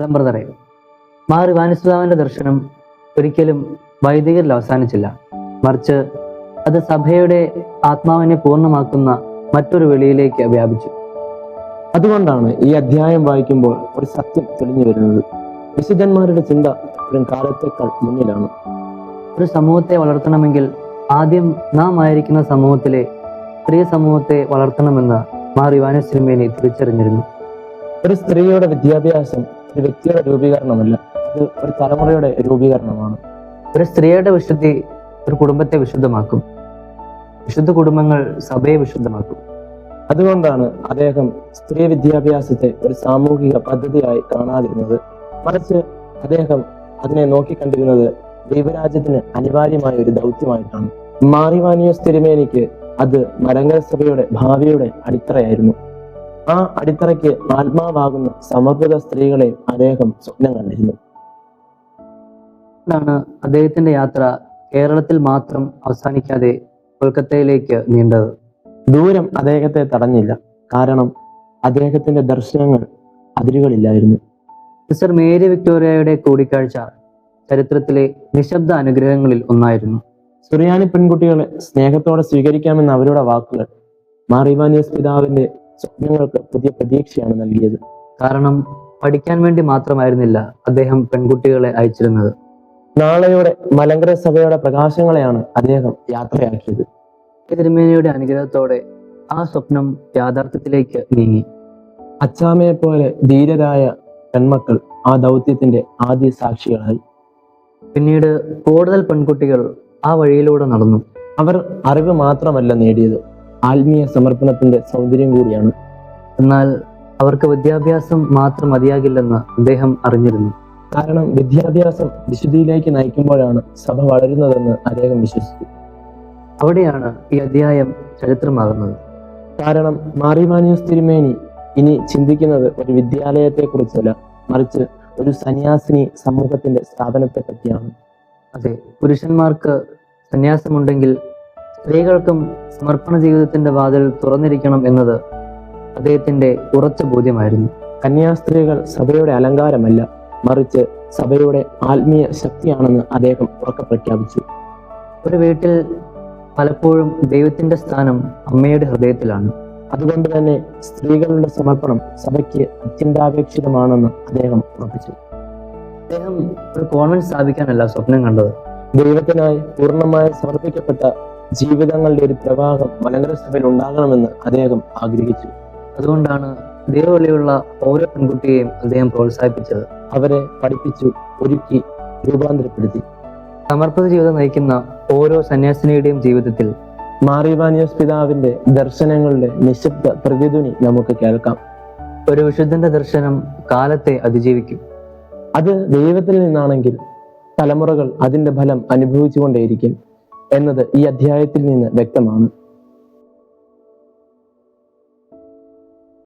ബ്രദറെ, മാർ ഇവാനിസ്ലാവിന്റെ ദർശനം ഒരിക്കലും വൈദികരിൽ അവസാനിച്ചില്ല. മറിച്ച് അത് സഭയുടെ ആത്മാവിനെ പൂർണ്ണമാക്കുന്ന മറ്റൊരു വെളിയിലേക്ക് വ്യാപിച്ചു. അതുകൊണ്ടാണ് ഈ അധ്യായം വായിക്കുമ്പോൾ ഒരു സത്യം തെളിഞ്ഞു വരുന്നത്. വിശുദ്ധന്മാരുടെ ചിന്ത എപ്പോഴും കാലത്തേക്കാൾ മുന്നിലാണ്. ഒരു സമൂഹത്തെ വളർത്തണമെങ്കിൽ ആദ്യം നാം ആയിരിക്കുന്ന സമൂഹത്തിലെ സ്ത്രീ സമൂഹത്തെ വളർത്തണമെന്ന് മാർ യോഹന്നാൻ തിരുമേനി തിരിച്ചറിഞ്ഞിരുന്നു. ഒരു സ്ത്രീയുടെ വിദ്യാഭ്യാസം ഒരു വ്യക്തിയുടെ രൂപീകരണമല്ല, അത് ഒരു തലമുറയുടെ രൂപീകരണമാണ്. ഒരു സ്ത്രീയുടെ വിശുദ്ധി ഒരു കുടുംബത്തെ വിശുദ്ധമാക്കും. വിശുദ്ധ കുടുംബങ്ങൾ സഭയെ വിശുദ്ധമാക്കും. അതുകൊണ്ടാണ് അദ്ദേഹം സ്ത്രീ വിദ്യാഭ്യാസത്തെ ഒരു സാമൂഹിക പദ്ധതിയായി കാണാതിരുന്നത്. മറിച്ച് അദ്ദേഹം അതിനെ നോക്കിക്കണ്ടിരുന്നത് ദൈവരാജ്യത്തിന് അനിവാര്യമായ ഒരു ദൗത്യമായിട്ടാണ്. മാർ ഇവാനിയോസ് തിരുമേനിക്ക് അത് മലങ്കര സഭയുടെ ഭാവിയുടെ അടിത്തറയായിരുന്നു. ആ അടിത്തറയ്ക്ക് ആത്മാവാകുന്ന സമർപ്പിത സ്ത്രീകളെ അദ്ദേഹം സ്വപ്നം കണ്ടിരുന്നു. ാണ് അദ്ദേഹത്തിന്റെ യാത്ര കേരളത്തിൽ മാത്രം അവസാനിക്കാതെ കൊൽക്കത്തയിലേക്ക് നീണ്ടത്. ദൂരം അദ്ദേഹത്തെ തടഞ്ഞില്ല, കാരണം അദ്ദേഹത്തിന്റെ ദർശനങ്ങൾ അതിരുകളില്ലായിരുന്നു. സിസ്റ്റർ മേരി വിക്ടോറിയയുടെ കൂടിക്കാഴ്ച ചരിത്രത്തിലെ നിശബ്ദ അനുഗ്രഹങ്ങളിൽ ഒന്നായിരുന്നു. സുറിയാനി പെൺകുട്ടികളെ സ്നേഹത്തോടെ സ്വീകരിക്കാമെന്ന അവരുടെ വാക്കുകൾ മാർ ഇവാനിയോസ് പിതാവിന്റെ സ്വപ്നങ്ങൾക്ക് പുതിയ പ്രതീക്ഷയാണ് നൽകിയത്. കാരണം പഠിക്കാൻ വേണ്ടി മാത്രമായിരുന്നില്ല അദ്ദേഹം പെൺകുട്ടികളെ അയച്ചിരുന്നത്. നാളെയുടെ മലങ്കര സഭയുടെ പ്രകാശങ്ങളെയാണ് അദ്ദേഹം യാത്രയാക്കിയത്. തിരുമേനിയുടെ അനുഗ്രഹത്തോടെ ആ സ്വപ്നം യാഥാർത്ഥ്യത്തിലേക്ക് നീങ്ങി. അച്ചാമ്മയെ പോലെ ധീരരായ പെൺമക്കൾ ആ ദൗത്യത്തിന്റെ ആദ്യ സാക്ഷികളായി. പിന്നീട് കൂടുതൽ പെൺകുട്ടികൾ ആ വഴിയിലൂടെ നടന്നു. അവർ അറിവ് മാത്രമല്ല നേടിയത്, ആത്മീയ സമർപ്പണത്തിന്റെ സൗന്ദര്യം കൂടിയാണ്. എന്നാൽ അവർക്ക് വിദ്യാഭ്യാസം മാത്രം മതിയാകില്ലെന്ന് അദ്ദേഹം അറിഞ്ഞിരുന്നു. കാരണം വിദ്യാഭ്യാസം വിശുദ്ധിയിലേക്ക് നയിക്കുമ്പോഴാണ് സഭ വളരുന്നതെന്ന് അദ്ദേഹം വിശ്വസിച്ചു. അവിടെയാണ് ഈ അധ്യായം ചരിത്രമാകുന്നത്. കാരണം മാർ ഇവാനിയോസ് തിരുമേനി ഇനി ചിന്തിക്കുന്നത് ഒരു വിദ്യാലയത്തെ കുറിച്ചല്ല, മറിച്ച് ഒരു സന്യാസിനി സമൂഹത്തിന്റെ സ്ഥാപനത്തെ പറ്റിയാണ്. അതെ, പുരുഷന്മാർക്ക് സന്യാസമുണ്ടെങ്കിൽ സ്ത്രീകൾക്കും സമർപ്പണ ജീവിതത്തിന്റെ വാതിൽ തുറന്നിരിക്കണം എന്നത് അദ്ദേഹത്തിന്റെ ഉറച്ച ബോധ്യമായിരുന്നു. കന്യാസ്ത്രീകൾ സഭയുടെ അലങ്കാരമല്ല, മറിച്ച് സഭയുടെ ആത്മീയ ശക്തിയാണെന്ന് അദ്ദേഹം ഉറക്കെ പ്രഖ്യാപിച്ചു. ഒരു വീട്ടിൽ പലപ്പോഴും ദൈവത്തിന്റെ സ്ഥാനം അമ്മയുടെ ഹൃദയത്തിലാണ്. അതുകൊണ്ട് തന്നെ സ്ത്രീകളുടെ സമർപ്പണം സഭയ്ക്ക് അത്യന്താപേക്ഷിതമാണെന്ന് അദ്ദേഹം ഉറപ്പിച്ചു. അദ്ദേഹം ഒരു കോൺവെന്റ് സ്ഥാപിക്കാനല്ല സ്വപ്നം കണ്ടത്. ദൈവത്തിനായി പൂർണ്ണമായി സമർപ്പിക്കപ്പെട്ട ജീവിതങ്ങളുടെ ഒരു പ്രവാഹം മലങ്കര സഭയിൽ ഉണ്ടാകണമെന്ന് അദ്ദേഹം ആഗ്രഹിച്ചു. അതുകൊണ്ടാണ് ദൈവവിളിയുള്ള ഓരോ പെൺകുട്ടിയെയും അദ്ദേഹം പ്രോത്സാഹിപ്പിച്ചത്. അവരെ പഠിപ്പിച്ചു, ഒരുക്കി, രൂപാന്തരപ്പെടുത്തി. സമർപ്പിത ജീവിതം നയിക്കുന്ന ഓരോ സന്യാസിനിയുടെയും ജീവിതത്തിൽ മാർ ഇവാനിയോസ് പിതാവിന്റെ ദർശനങ്ങളുടെ നിശബ്ദ പ്രതിധ്വനി നമുക്ക് കേൾക്കാം. ഒരു വിശുദ്ധന്റെ ദർശനം കാലത്തെ അതിജീവിക്കും. അത് ദൈവത്തിൽ നിന്നാണെങ്കിൽ തലമുറകൾ അതിന്റെ ഫലം അനുഭവിച്ചുകൊണ്ടേയിരിക്കും എന്നത് ഈ അധ്യായത്തിൽ നിന്ന് വ്യക്തമാണ്.